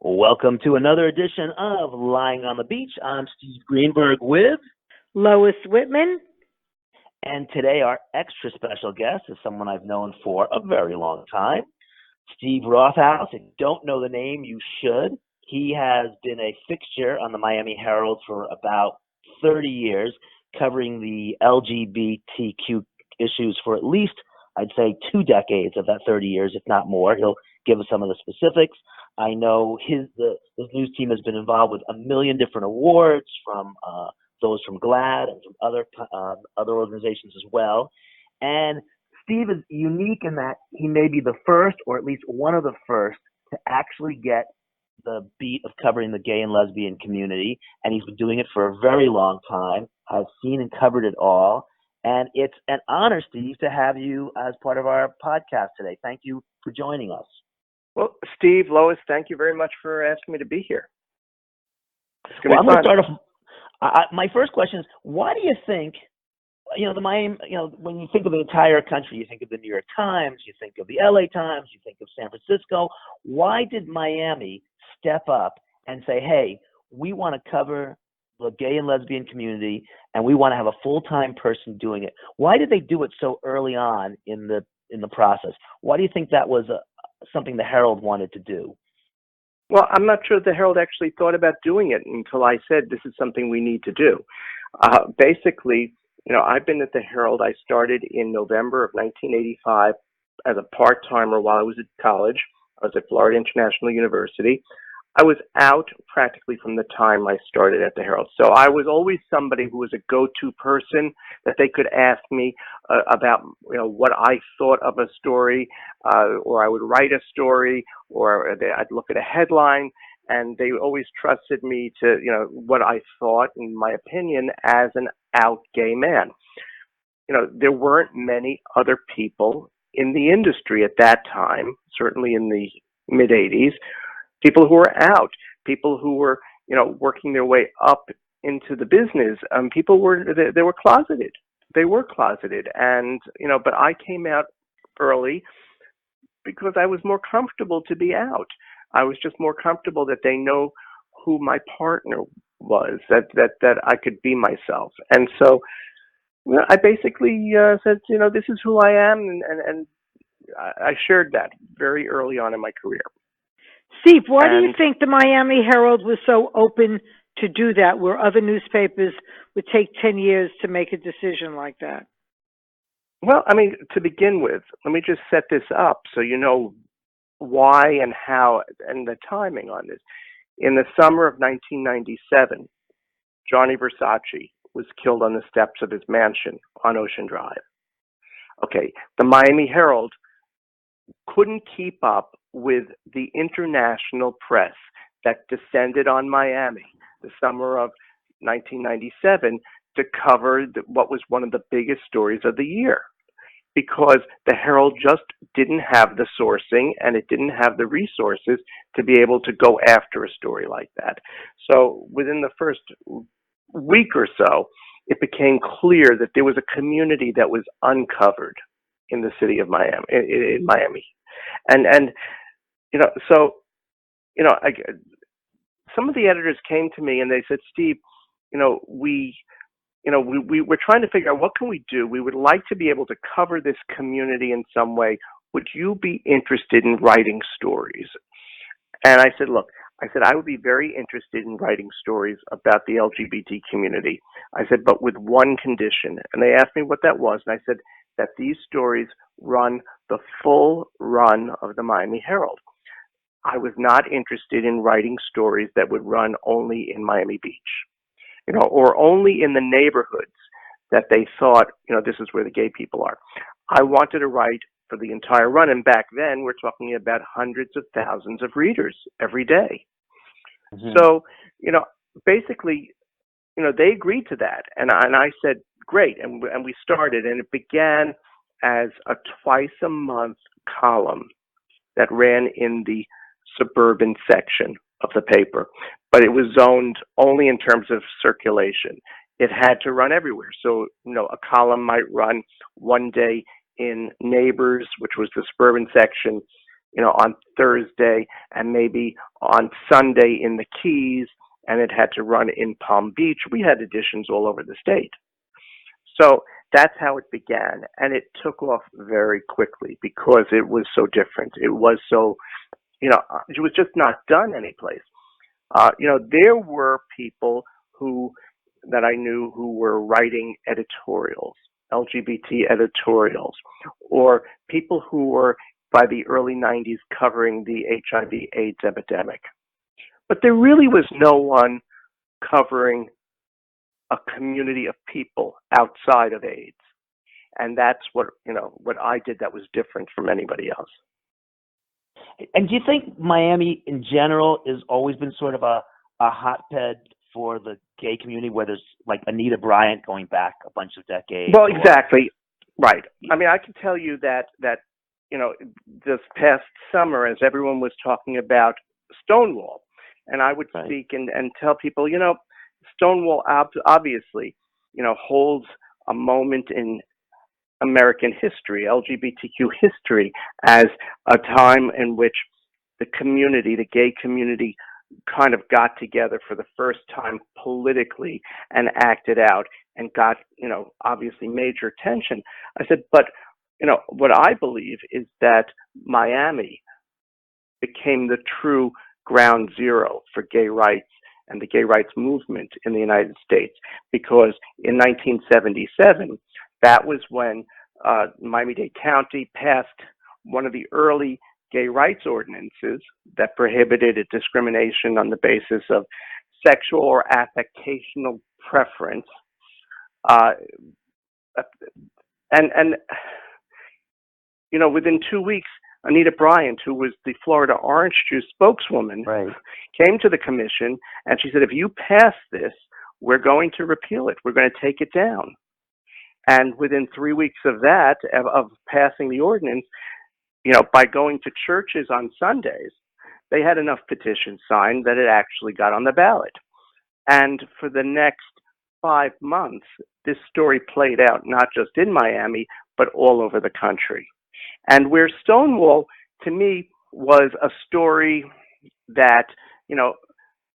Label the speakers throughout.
Speaker 1: Welcome to another edition of Lying on the Beach. I'm Steve Greenberg with,
Speaker 2: Lois Whitman.
Speaker 1: and today our extra special guest is someone I've known for a very long time, Steve Rothaus. If you don't know the name, you should. He has been a fixture on the Miami Herald for about 30 years, covering the LGBTQ issues for at least, I'd say, 2 decades of that 30 years, if not more. He'll give us some of the specifics. I know his news team has been involved with a million different awards, from those from GLAAD and from other organizations as well. And Steve is unique in that he may be the first, or at least one of the first, to actually get the beat of covering the gay and lesbian community, and he's been doing it for a very long time. I've seen and covered it all, and it's an honor, Steve, to have you as part of our podcast today. Thank you for joining us.
Speaker 3: Well, Steve, Lois, thank you very much for asking me to be here.
Speaker 1: Well, I'm going to start off. My first question is, why do you think, the Miami, when you think of the entire country, you think of the New York Times, you think of the LA Times, you think of San Francisco. Why did Miami step up and say, hey, we want to cover the gay and lesbian community, and we want to have a full-time person doing it? Why did they do it so early on in the process? Why do you think that was something the Herald wanted to do?
Speaker 3: Well, I'm not sure the Herald actually thought about doing it until I said this is something we need to do. Basically, I've been at the Herald. I started in November of 1985 as a part-timer while I was at college. I was at Florida International University. I was out practically from the time I started at the Herald. So I was always somebody who was a go-to person that they could ask me about, what I thought of a story, or I would write a story, or I'd look at a headline, and they always trusted me to, what I thought, in my opinion, as an out gay man. There weren't many other people in the industry at that time, certainly in the mid-'80s, people who were out, people who were, working their way up into the business. They were closeted. They were closeted. And, but I came out early because I was more comfortable to be out. I was just more comfortable that they know who my partner was, that I could be myself. And so I basically said, this is who I am. And I shared that very early on in my career.
Speaker 2: Steve, why do you think the Miami Herald was so open to do that, where other newspapers would take 10 years to make a decision like that?
Speaker 3: Well, to begin with, let me just set this up so you know why and how and the timing on this. In the summer of 1997, Johnny Versace was killed on the steps of his mansion on Ocean Drive. Okay, the Miami Herald couldn't keep up with the international press that descended on Miami the summer of 1997 to cover what was one of the biggest stories of the year, because the Herald just didn't have the sourcing and it didn't have the resources to be able to go after a story like that. So within the first week or so, it became clear that there was a community that was uncovered in the city of Miami, in Miami. Some of the editors came to me and they said, Steve, we're trying to figure out what can we do. We would like to be able to cover this community in some way. Would you be interested in writing stories? And I said, look, I would be very interested in writing stories about the LGBT community. I said, but with one condition. And they asked me what that was. And I said that these stories run the full run of the Miami Herald. I was not interested in writing stories that would run only in Miami Beach, or only in the neighborhoods that they thought, this is where the gay people are. I wanted to write for the entire run. And back then, we're talking about hundreds of thousands of readers every day. Mm-hmm. So, basically, they agreed to that. And I said, great. And we started, and it began as a twice-a-month column that ran in the suburban section of the paper, but it was zoned only in terms of circulation. It had to run everywhere. So, a column might run one day in Neighbors, which was the suburban section, on Thursday and maybe on Sunday in the Keys, and it had to run in Palm Beach. We had editions all over the state. So that's how it began, and it took off very quickly because it was so different. It was so, it was just not done anyplace. There were people that I knew who were writing editorials, LGBT editorials, or people who were by the early 90s covering the HIV/AIDS epidemic. But there really was no one covering a community of people outside of AIDS. And that's what I did that was different from anybody else.
Speaker 1: And do you think Miami in general has always been sort of a hotbed for the gay community, where there's like Anita Bryant going back a bunch of decades?
Speaker 3: Well, exactly. Right. I mean, I can tell you that this past summer, as everyone was talking about Stonewall, and I would speak and tell people, Stonewall obviously, holds a moment in American history, LGBTQ history, as a time in which the gay community, kind of got together for the first time politically and acted out and got, obviously major attention. I said, but, what I believe is that Miami became the true ground zero for gay rights and the gay rights movement in the United States, because in 1977, that was when Miami-Dade County passed one of the early gay rights ordinances that prohibited discrimination on the basis of sexual or affectional preference. Within 2 weeks, Anita Bryant, who was the Florida Orange Juice spokeswoman, came to the commission and she said, if you pass this, we're going to repeal it. We're going to take it down. And within 3 weeks of that, of passing the ordinance, by going to churches on Sundays, they had enough petitions signed that it actually got on the ballot. And for the next 5 months, this story played out not just in Miami, but all over the country. And where Stonewall, to me, was a story that,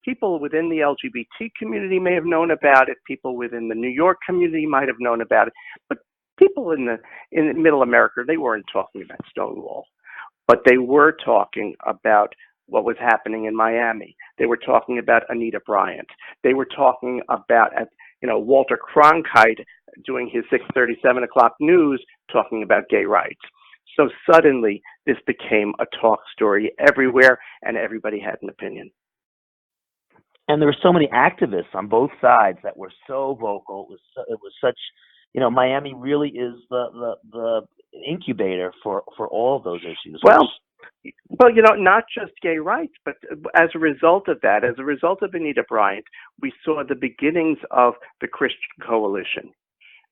Speaker 3: people within the LGBT community may have known about it, people within the New York community might have known about it, but people in Middle America, they weren't talking about Stonewall, but they were talking about what was happening in Miami. They were talking about Anita Bryant. They were talking about, Walter Cronkite doing his 6:30, 7 o'clock news, talking about gay rights. So suddenly, this became a talk story everywhere, and everybody had an opinion.
Speaker 1: And there were so many activists on both sides that were so vocal. It was such, Miami really is the incubator for all of those issues.
Speaker 3: Well, not just gay rights, but as a result of that, as a result of Anita Bryant, we saw the beginnings of the Christian Coalition.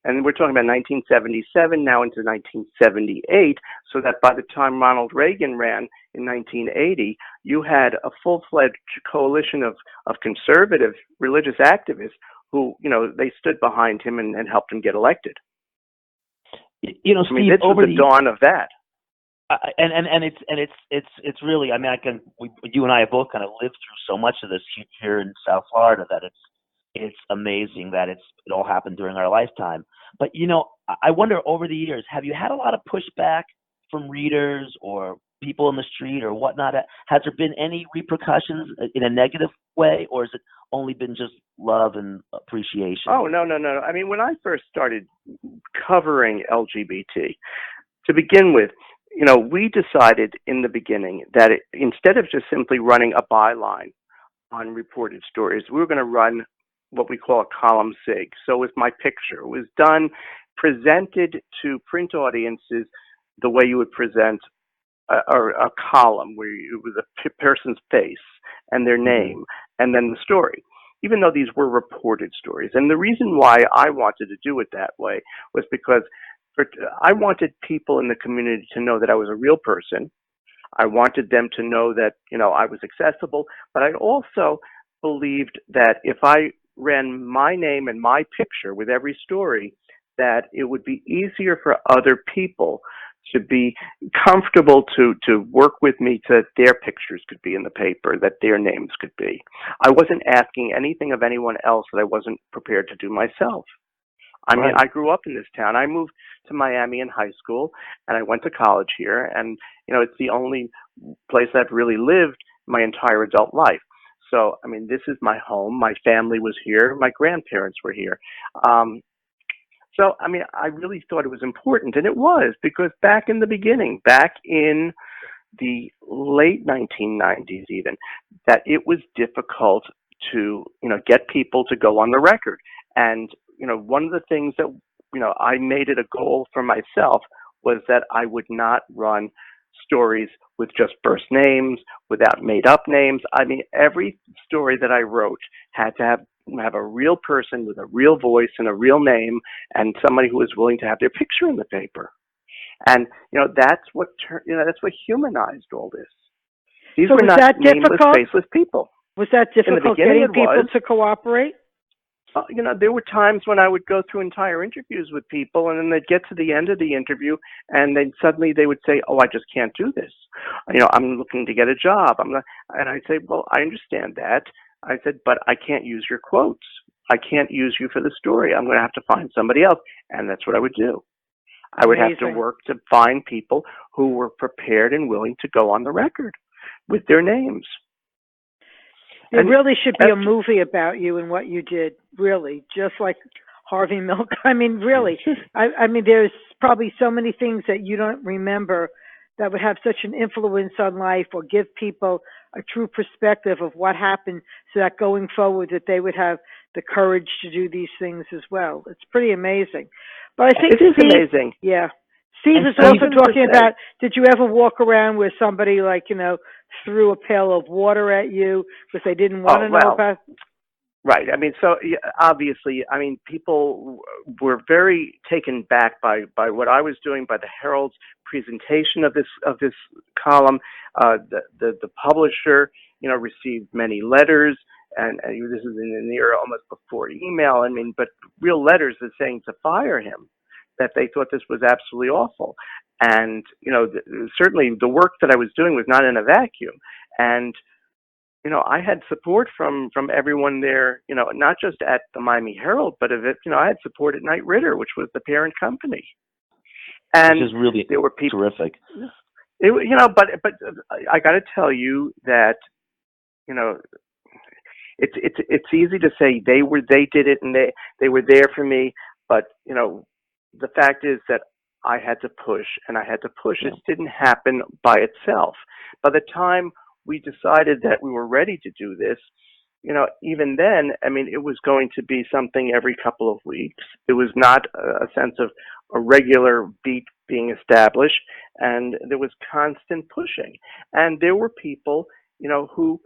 Speaker 3: And we're talking about 1977, now into 1978, so that by the time Ronald Reagan ran in 1980, you had a full-fledged coalition of conservative religious activists who, they stood behind him and helped him get elected.
Speaker 1: Steve,
Speaker 3: this was the dawn of that.
Speaker 1: It's really, you and I have both kind of lived through so much of this here in South Florida that it's amazing that it all happened during our lifetime. But, I wonder, over the years, have you had a lot of pushback from readers or people in the street or whatnot? Has there been any repercussions in a negative way, or has it only been just love and appreciation?
Speaker 3: Oh, no. I mean, when I first started covering LGBT, to begin with, we decided in the beginning that instead of just simply running a byline on reported stories, we were going to run what we call a column sig. So with my picture, it was presented to print audiences the way you would present a column, where it was a person's face and their name and then the story, even though these were reported stories. And the reason why I wanted to do it that way was because I wanted people in the community to know that I was a real person. I wanted them to know that, I was accessible, but I also believed that if I ran my name and my picture with every story, that it would be easier for other people to be comfortable to work with me so that their pictures could be in the paper, that their names could be. I wasn't asking anything of anyone else that I wasn't prepared to do myself. I mean,
Speaker 1: Right.
Speaker 3: I grew up in this town. I moved to Miami in high school, and I went to college here. And, it's the only place I've really lived my entire adult life. So, I mean, this is my home. My family was here. My grandparents were here. So, I mean, I really thought it was important, and it was, because back in the beginning, back in the late 1990s even, that it was difficult to, get people to go on the record. And, one of the things that, I made it a goal for myself was that I would not run stories with just first names, without made up names. I mean, every story that I wrote had to have a real person with a real voice and a real name, and somebody who was willing to have their picture in the paper. And that's what that's what humanized all this. These
Speaker 2: So
Speaker 3: were
Speaker 2: was
Speaker 3: not
Speaker 2: that
Speaker 3: nameless,
Speaker 2: difficult?
Speaker 3: faceless people.
Speaker 2: Was that
Speaker 3: In the
Speaker 2: difficult
Speaker 3: beginning,
Speaker 2: getting
Speaker 3: it
Speaker 2: people
Speaker 3: was.
Speaker 2: to cooperate?
Speaker 3: There were times when I would go through entire interviews with people, and then they'd get to the end of the interview, and then suddenly they would say, "Oh, I just can't do this. I'm looking to get a job." And I'd say, "Well, I understand that." I said, "But I can't use your quotes. I can't use you for the story. I'm going to have to find somebody else." And that's what I would do. I would have to
Speaker 2: Amazing.
Speaker 3: work to find people who were prepared and willing to go on the record with their names.
Speaker 2: There
Speaker 3: And
Speaker 2: really should be a
Speaker 3: that's
Speaker 2: movie about you and what you did, really, just like Harvey Milk. I mean, really. I mean, there's probably so many things that you don't remember that would have such an influence on life or give people a true perspective of what happened so that going forward that they would have the courage to do these things as well. It's pretty amazing. But I think
Speaker 3: it is
Speaker 2: Steve,
Speaker 3: amazing.
Speaker 2: yeah. Steve
Speaker 1: And
Speaker 2: is
Speaker 1: Steve,
Speaker 2: also talking
Speaker 3: to say,
Speaker 2: about, did you ever walk around where somebody threw a pail of water at you because they didn't want to know
Speaker 3: well,
Speaker 2: about?
Speaker 3: right. I mean, so yeah, obviously, I mean, people were very taken back by what I was doing, by the Herald's presentation of this column. The publisher, received many letters, and this is in the era almost before email. I mean, but real letters that saying to fire him, that they thought this was absolutely awful. And certainly the work that I was doing was not in a vacuum. And I had support from everyone there, not just at the Miami Herald, but I had support at Knight Ridder, which was the parent company. And
Speaker 1: which is really
Speaker 3: there were people
Speaker 1: terrific.
Speaker 3: but I got to tell you that, it's easy to say they did it and they were there for me, but the fact is that I had to push, and I had to push.
Speaker 1: Yeah.
Speaker 3: It didn't happen by itself. By the time we decided that we were ready to do this, even then, I mean, it was going to be something every couple of weeks. It was not a sense of a regular beat being established, and there was constant pushing. And there were people, who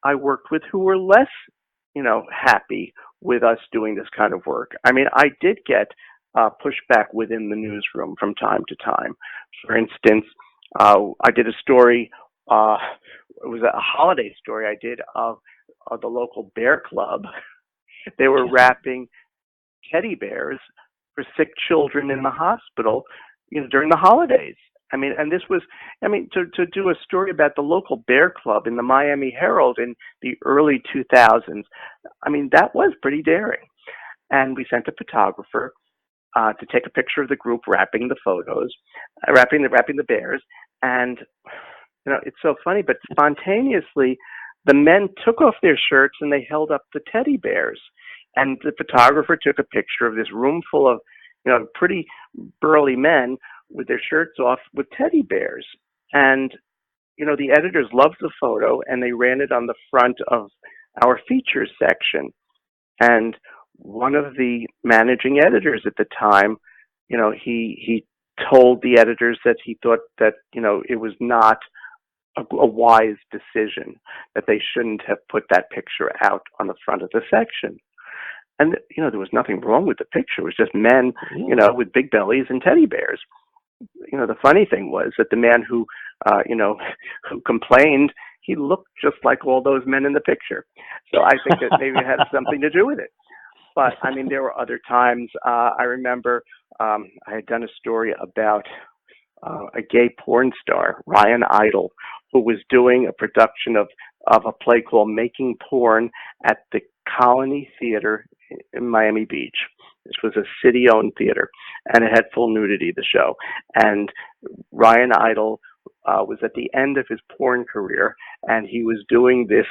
Speaker 3: I worked with who were less, happy with us doing this kind of work. I mean, I did get pushback within the newsroom from time to time. For instance, I did a story, it was a holiday story I did of the local bear club. They were wrapping teddy bears for sick children in the hospital, during the holidays. I mean, and this was, to do a story about the local bear club in the Miami Herald in the early 2000s, I mean, that was pretty daring. And we sent a photographer to take a picture of the group wrapping the photos, wrapping the bears. And, it's so funny, but spontaneously, the men took off their shirts and they held up the teddy bears. And the photographer took a picture of this room full of, pretty burly men with their shirts off with teddy bears. And, the editors loved the photo, and they ran it on the front of our features section. And one of the managing editors at the time, he told the editors that he thought that, it was not a wise decision, that they shouldn't have put that picture out on the front of the section. And, there was nothing wrong with the picture. It was just men, with big bellies and teddy bears. The funny thing was that the man who complained, he looked just like all those men in the picture. So I think that maybe it had something to do with it. But, I mean, there were other times. I remember I had done a story about a gay porn star, Ryan Idle, who was doing a production of a play called Making Porn at the Colony Theater in Miami Beach. This was a city-owned theater, and it had full nudity, the show. And Ryan Idle was at the end of his porn career, and he was doing this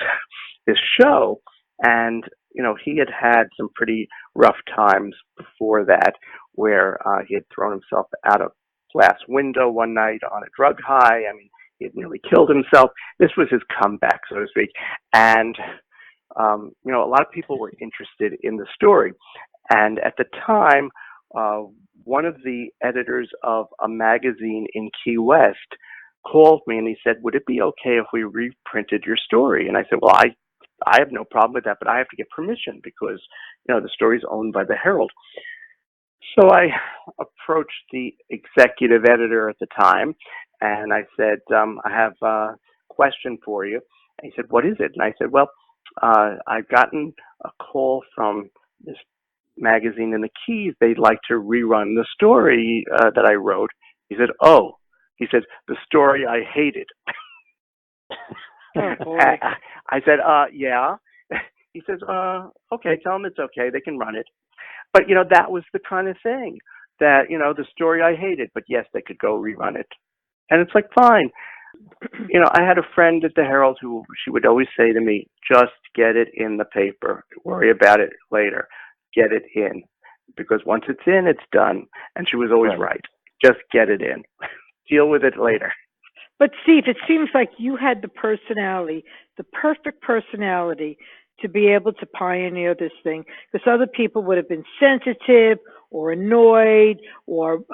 Speaker 3: show, and he had some pretty rough times before that, where he had thrown himself out a glass window one night on a drug high. I mean, he had nearly killed himself. This was his comeback, so to speak. And a lot of people were interested in the story. And at the time, one of the editors of a magazine in Key West called me and he said, "Would it be okay if we reprinted your story?" And I said, "Well, I have no problem with that, but I have to get permission because, the story's owned by the Herald." So I approached the executive editor at the time and I said, "I have a question for you." And he said, "What is it?" And I said, "Well, I've gotten a call from this magazine in the Keys. They'd like to rerun the story that I wrote." He said, "Oh," he said, "the story I hated."
Speaker 2: Oh, boy.
Speaker 3: I said, "Yeah." He says, "Okay, tell them it's okay. They can run it." But, that was the kind of thing that, the story I hated, but yes, they could go rerun it. And it's like, fine. I had a friend at the Herald who she would always say to me, "Just get it in the paper. Worry about it later. Get it in. Because once it's in, it's done." And she was always right. Just get it in. Deal with it later.
Speaker 2: But Steve, it seems like you had the personality, the perfect personality to be able to pioneer this thing, because other people would have been sensitive or annoyed or,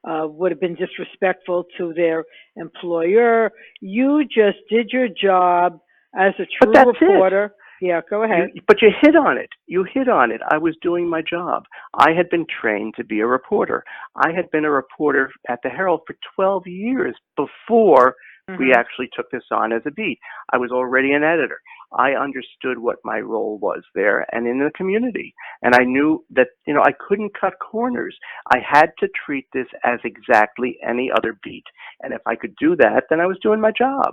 Speaker 2: would have been disrespectful to their employer. You just did your job as a true reporter. It. Yeah, go ahead.
Speaker 3: But you hit on it. You hit on it. I was doing my job. I had been trained to be a reporter. I had been a reporter at the Herald for 12 years before we actually took this on as a beat. I was already an editor. I understood what my role was there and in the community. And I knew that, I couldn't cut corners. I had to treat this as exactly any other beat. And if I could do that, then I was doing my job.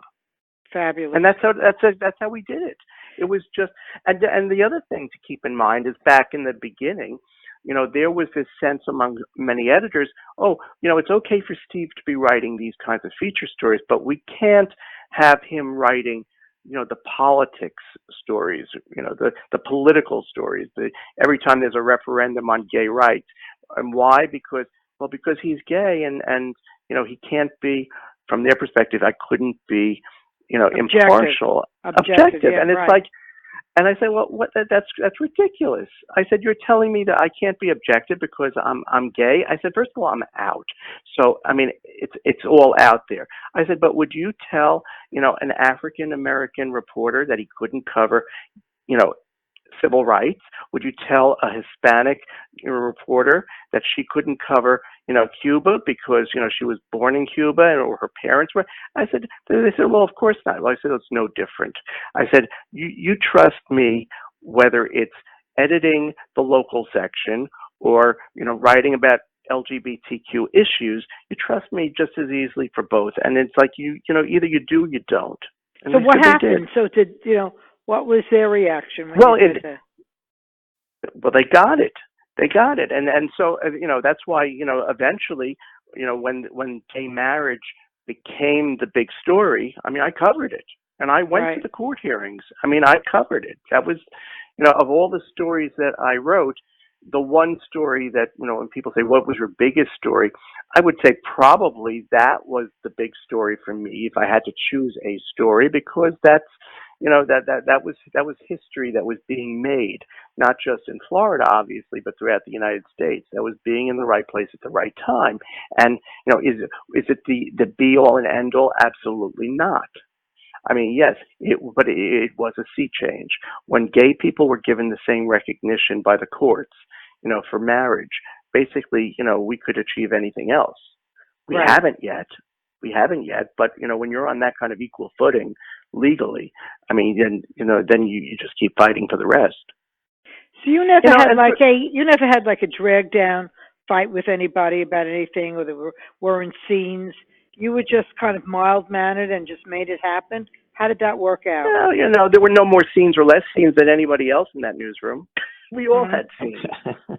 Speaker 2: Fabulous.
Speaker 3: And that's how we did it. It was just, and the other thing to keep in mind is back in the beginning, there was this sense among many editors, it's okay for Steve to be writing these kinds of feature stories, but we can't have him writing, the politics stories, the political stories, every time there's a referendum on gay rights. And why? Because he's gay and he can't be, from their perspective, I couldn't be, impartial, objective.
Speaker 2: Yeah,
Speaker 3: and it's
Speaker 2: right.
Speaker 3: like, and I say, well, that's ridiculous. I said, you're telling me that I can't be objective because I'm gay? I said, first of all, I'm out. So, I mean, it's all out there. I said, but would you tell, an African American reporter that he couldn't cover, civil rights? Would you tell a Hispanic reporter that she couldn't cover, Cuba because, she was born in Cuba or her parents were? They said, well, of course not. Well, I said, it's no different. I said, you trust me, whether it's editing the local section or, writing about LGBTQ issues, you trust me just as easily for both. And it's like, either you do, you don't. And
Speaker 2: so what happened? So what was their reaction?
Speaker 3: Well, they got it. They got it. And so, that's why, eventually, when gay marriage became the big story, I mean, I covered it. And I went to the court hearings. I mean, I covered it. That was, of all the stories that I wrote, the one story that, when people say, what was your biggest story? I would say probably that was the big story for me if I had to choose a story, because that's, that was history that was being made, not just in Florida, obviously, but throughout the United States. That was being in the right place at the right time. And, is it the be all and end all? Absolutely not. I mean, yes, but it was a sea change. When gay people were given the same recognition by the courts, for marriage, basically, we could achieve anything else. We haven't yet, but, when you're on that kind of equal footing legally, I mean, then you just keep fighting for the rest.
Speaker 2: So you never had like a drag down fight with anybody about anything, or there weren't scenes. You were just kind of mild mannered and just made it happen. How did that work out?
Speaker 3: Well, there were no more scenes or less scenes than anybody else in that newsroom. We all had scenes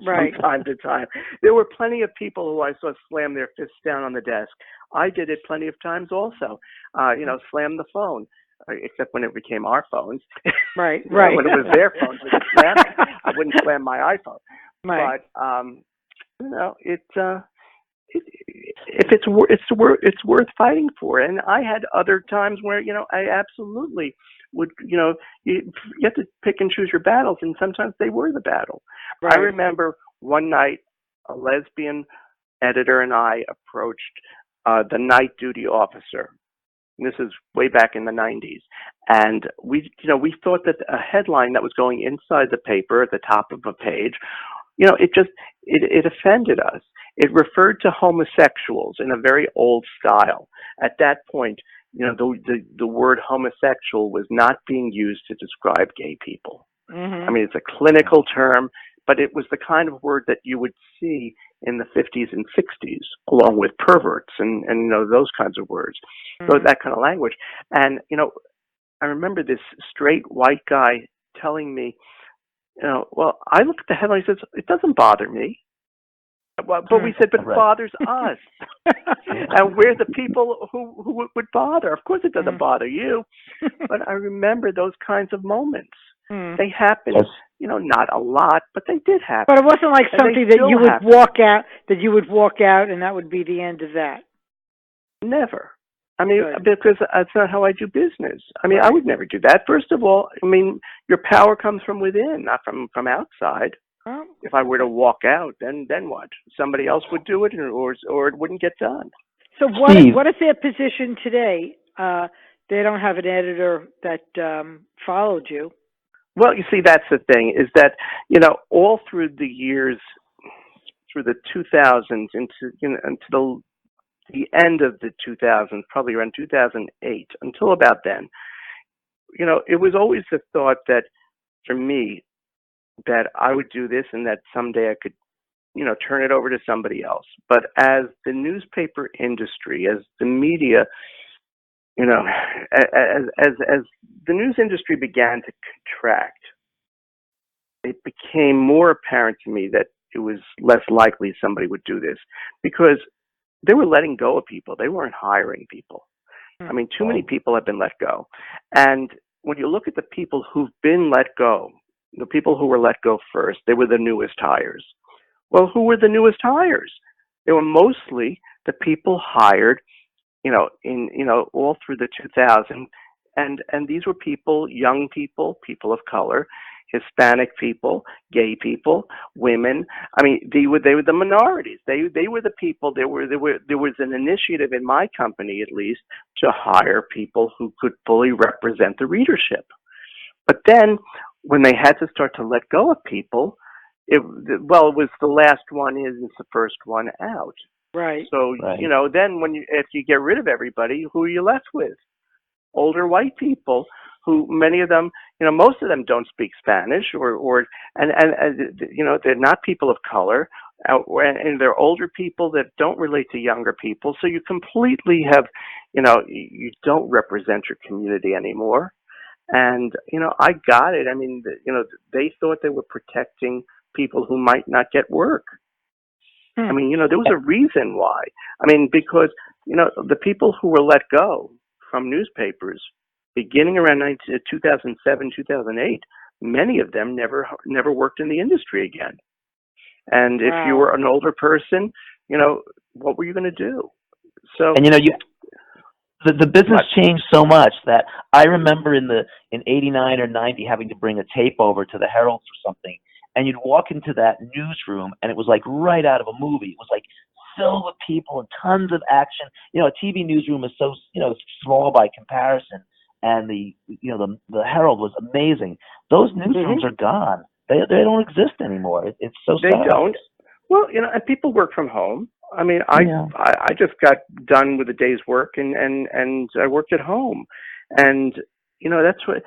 Speaker 2: Right.
Speaker 3: from time to time. There were plenty of people who I saw slam their fists down on the desk. I did it plenty of times also. Slam the phone, except when it became our phones.
Speaker 2: Right.
Speaker 3: When it was their phones, we could slam it. I wouldn't slam my iPhone.
Speaker 2: Right.
Speaker 3: But it's worth fighting for. And I had other times where I absolutely would. You have to pick and choose your battles, and sometimes they were the battle.
Speaker 2: Right.
Speaker 3: I remember one night a lesbian editor and I approached the night duty officer. This is way back in the 90s, and we thought that a headline that was going inside the paper at the top of a page, it offended us. It referred to homosexuals in a very old style. At that point, the word homosexual was not being used to describe gay people.
Speaker 2: Mm-hmm.
Speaker 3: I mean, it's a clinical term, but it was the kind of word that you would see in the 50s and 60s, along with perverts and those kinds of words.
Speaker 2: Mm-hmm.
Speaker 3: So that kind of language. And, I remember this straight white guy telling me, well, I looked at the headline, he says, it doesn't bother me. But we said, but it bothers us. And we're the people who would bother. Of course it doesn't bother you. But I remember those kinds of moments. They happened, not a lot, but they did happen.
Speaker 2: But it wasn't like something that you would walk out and that would be the end of that. Never.
Speaker 3: I mean, because that's not how I do business. I mean, I would never do that. First of all, I mean, your power comes from within, not from outside.
Speaker 2: Oh.
Speaker 3: If I were to walk out, then what? Somebody else would do it, or it wouldn't get done.
Speaker 2: So what is their position today? They don't have an editor that followed you.
Speaker 3: Well, you see, that's the thing, is that, all through the years, through the 2000s into the end of the 2000s, probably around 2008, until about then, it was always the thought that, for me, that I would do this and that someday I could, turn it over to somebody else. But as the newspaper industry, as the media, as the news industry began to contract, it became more apparent to me that it was less likely somebody would do this, because they were letting go of people. They weren't hiring people. I mean, too many people have been let go. And when you look at the people who've been let go, the people who were let go first, they were the newest hires. Well, who were the newest hires? They were mostly the people hired, all through the 2000s. And these were people, young people, people of color, Hispanic people, gay people, women. I mean, they were the minorities. They were the people. There was an initiative in my company, at least, to hire people who could fully represent the readership. But then, when they had to start to let go of people, it was the last one in is the first one out.
Speaker 2: Right.
Speaker 3: So then if you get rid of everybody, who are you left with? Older white people, who many of them, most of them don't speak Spanish, and they're not people of color, and they're older people that don't relate to younger people. So you completely have, you don't represent your community anymore. And, I got it. I mean, they thought they were protecting people who might not get work. I mean, there was a reason why. I mean, because, the people who were let go from newspapers beginning around 2007, 2008, many of them never worked in the industry again. And if you were an older person, what were you going to do? So,
Speaker 1: and the business changed so much that I remember in 89 or 90 having to bring a tape over to the Herald for something, and you'd walk into that newsroom and it was like right out of a movie. It was like filled with people and tons of action. A TV newsroom is so small by comparison, and the Herald was amazing. Those newsrooms are gone. They don't exist anymore. It's so sad.
Speaker 3: They don't. Well, and people work from home. I mean, I just got done with a day's work and I worked at home. And, that's what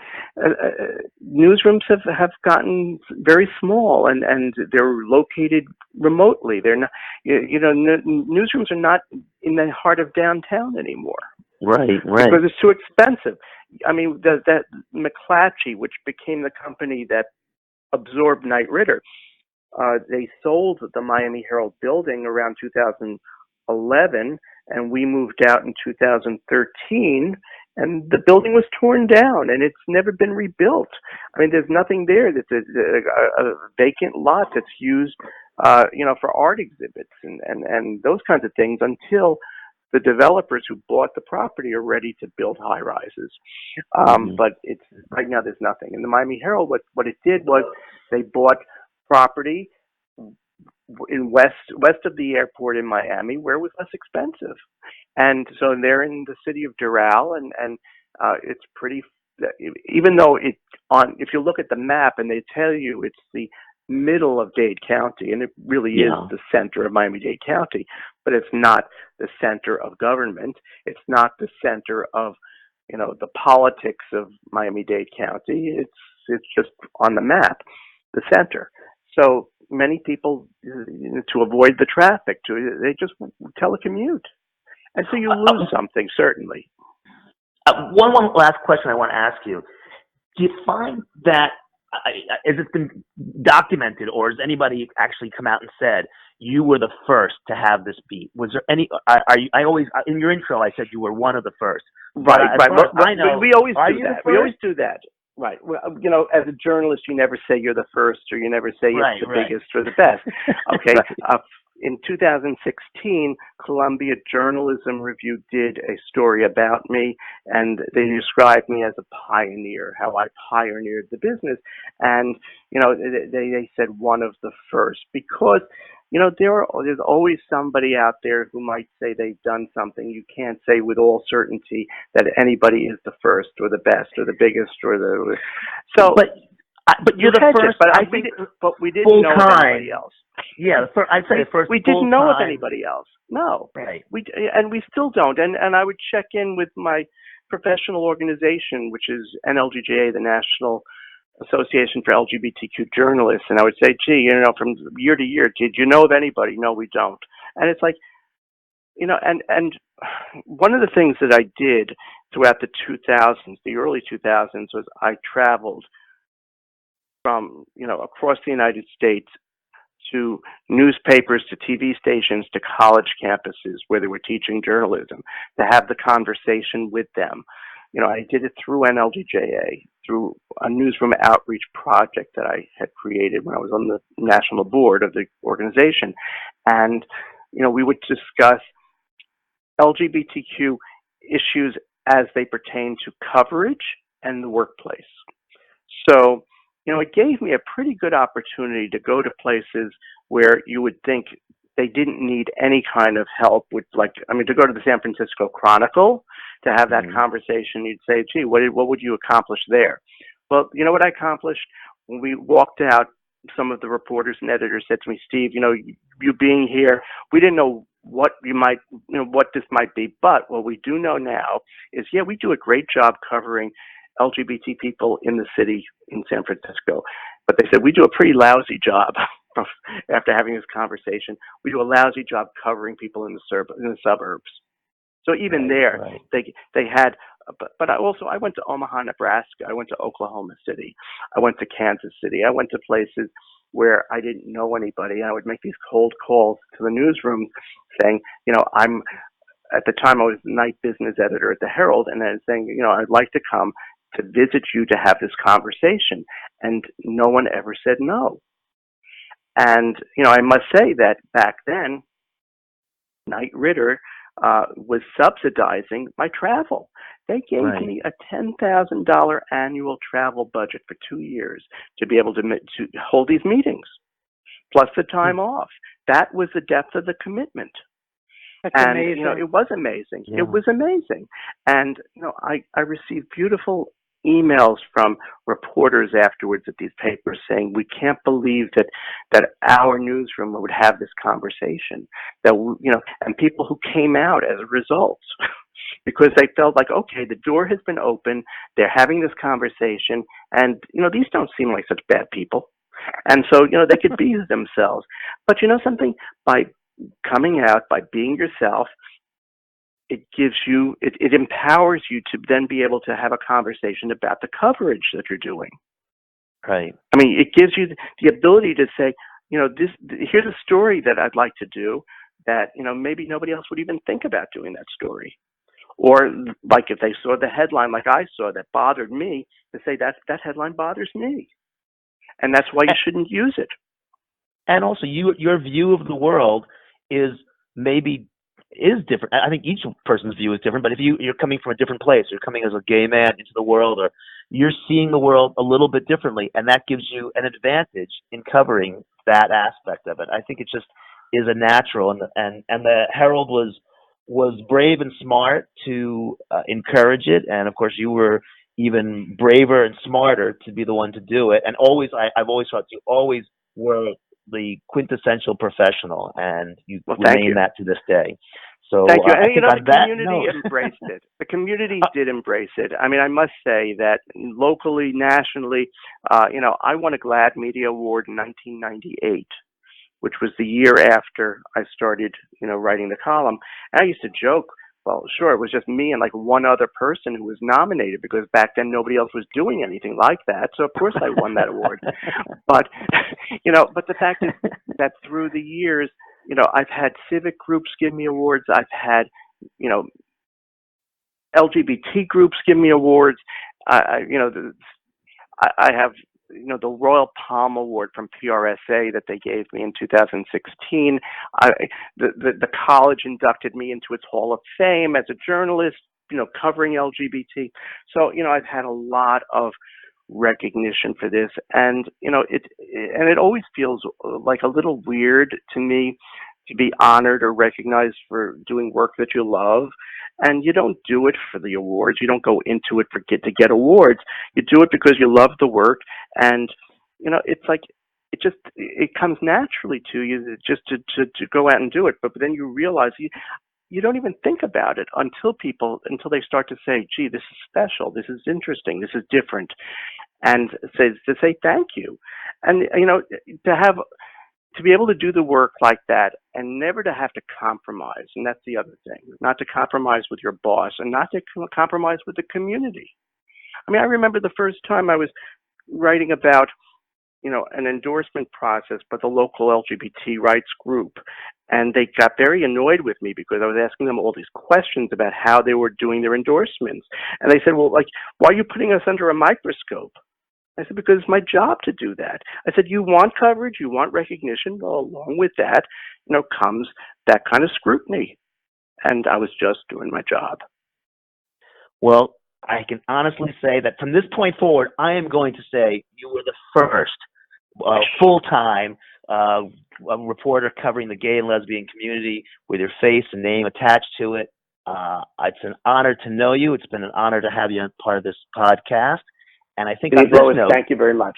Speaker 3: newsrooms have gotten very small, and they're located remotely. They're not, newsrooms are not in the heart of downtown anymore.
Speaker 1: Right.
Speaker 3: Because it's too expensive. I mean, that McClatchy, which became the company that absorbed Knight Ridder, they sold the Miami Herald building around 2011, and we moved out in 2013, and the building was torn down, and it's never been rebuilt. I mean, there's nothing there. That's a vacant lot that's used, for art exhibits and those kinds of things until the developers who bought the property are ready to build high rises. But it's right now there's nothing. And the Miami Herald, what it did was they bought property in west of the airport in Miami, where it was less expensive. And so they're in the city of Doral, and it's pretty. Even though if you look at the map and they tell you it's the middle of Dade County, and it really is the center of Miami-Dade County, but it's not the center of government. It's not the center of, the politics of Miami-Dade County. It's just on the map, the center. So many people, to avoid the traffic, they just telecommute. And so you lose something, certainly.
Speaker 1: One last question I want to ask you. Do you find that, has it been documented, or has anybody actually come out and said you were the first to have this beat? Was there any? I always, in your intro, I said you were one of the first.
Speaker 3: Right.
Speaker 1: I know.
Speaker 3: We always do that. We always do that. Right. Well, as a journalist, you never say you're the first, or you never say you're the biggest or the best. Okay. In 2016, Columbia Journalism Review did a story about me, and they described me as a pioneer, how I pioneered the business. And, they said one of the first, because, there's always somebody out there who might say they've done something. You can't say with all certainty that anybody is the first or the best or the biggest or the... So,
Speaker 1: but you're the first.
Speaker 3: But we didn't know of anybody else.
Speaker 1: Yeah, I'd say first.
Speaker 3: We didn't know of anybody else. No,
Speaker 1: right.
Speaker 3: We still don't. And I would check in with my professional organization, which is NLGJA, the National Association for LGBTQ Journalists, and I would say, gee, from year to year, did you know of anybody? No, we don't. And it's like, and one of the things that I did throughout the 2000s, the early 2000s, was I traveled from, across the United States to newspapers, to TV stations, to college campuses where they were teaching journalism, to have the conversation with them. I did it through NLGJA, through a newsroom outreach project that I had created when I was on the national board of the organization. And, we would discuss LGBTQ issues as they pertain to coverage and the workplace. So, it gave me a pretty good opportunity to go to places where you would think they didn't need any kind of help with, to go to the San Francisco Chronicle to have that conversation. You'd say, gee, what would you accomplish there? Well, you know what I accomplished? When we walked out, some of the reporters and editors said to me, Steve, you being here, we didn't know what what this might be, but what we do know now is, we do a great job covering LGBT people in the city in San Francisco. But they said, we do a pretty lousy job. After having this conversation, we do a lousy job covering people in the suburbs. So even they had, but I went to Omaha, Nebraska. I went to Oklahoma City. I went to Kansas City. I went to places where I didn't know anybody. I would make these cold calls to the newsroom saying, at the time I was night business editor at the Herald, and I was saying, I'd like to come to visit you to have this conversation. And no one ever said no. And, I must say that back then, Knight Ridder was subsidizing my travel. They gave me a $10,000 annual travel budget for 2 years to be able to hold these meetings, plus the time off. That was the depth of the commitment.
Speaker 2: That's
Speaker 3: amazing. It was amazing.
Speaker 1: Yeah.
Speaker 3: It was amazing. And, I received beautiful emails from reporters afterwards at these papers saying, we can't believe that our newsroom would have this conversation, that, and people who came out as a result, because they felt like, okay, the door has been opened. They're having this conversation, and these don't seem like such bad people, and so they could be themselves. But something, by coming out, by being yourself, it gives you, it empowers you to then be able to have a conversation about the coverage that you're doing.
Speaker 1: Right.
Speaker 3: I mean, it gives you the ability to say, here's a story that I'd like to do that, maybe nobody else would even think about doing that story. Or like if they saw the headline like I saw that bothered me, to say that headline bothers me. And that's why you shouldn't use it.
Speaker 1: And also, your view of the world is different. I think each person's view is different, but if you're coming from a different place, you're coming as a gay man into the world, or you're seeing the world a little bit differently, and that gives you an advantage in covering that aspect of it. I think it just is a natural, and the Herald was brave and smart to encourage it, and of course you were even braver and smarter to be the one to do it. And I've always thought you always were the quintessential professional, and you remain that to this day. So
Speaker 3: thank you. And
Speaker 1: the
Speaker 3: community embraced it. The community did embrace it. I mean, I must say that locally, nationally, I won a GLAAD Media Award in 1998, which was the year after I started, writing the column. And I used to joke, well, sure, it was just me and like one other person who was nominated, because back then nobody else was doing anything like that. So of course I won that award. But, but the fact is that through the years, I've had civic groups give me awards. I've had, LGBT groups give me awards. I have, the Royal Palm Award from PRSA that they gave me in 2016. The college inducted me into its Hall of Fame as a journalist, covering LGBT. So, I've had a lot of recognition for this, and it always feels like a little weird to me to be honored or recognized for doing work that you love. And you don't do it for the awards. You don't go into it to get awards. You do it because you love the work, and it's like it comes naturally to you just to go out and do it. But then you realize you don't even think about it until they start to say, gee, this is special, this is interesting, this is different, and to say thank you. And to be able to do the work like that and never to have to compromise, and that's the other thing, not to compromise with your boss and not to compromise with the community. I mean, I remember the first time I was writing about an endorsement process by the local LGBT rights group. And they got very annoyed with me because I was asking them all these questions about how they were doing their endorsements. And they said, well, like, why are you putting us under a microscope? I said, because it's my job to do that. I said, you want coverage, you want recognition. Well, along with that, comes that kind of scrutiny. And I was just doing my job.
Speaker 1: Well, I can honestly say that from this point forward, I am going to say you were the first full-time reporter covering the gay and lesbian community with your face and name attached to it. It's an honor to know you. It's been an honor to have you on part of this podcast. And I think on this note,
Speaker 3: thank you very much.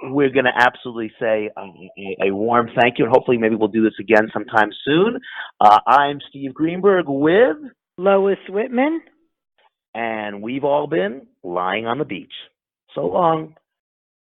Speaker 1: We're going to absolutely say a warm thank you, and hopefully maybe we'll do this again sometime soon. I'm Steve Greenberg with
Speaker 2: Lois Whitman.
Speaker 1: And we've all been lying on the beach. So long.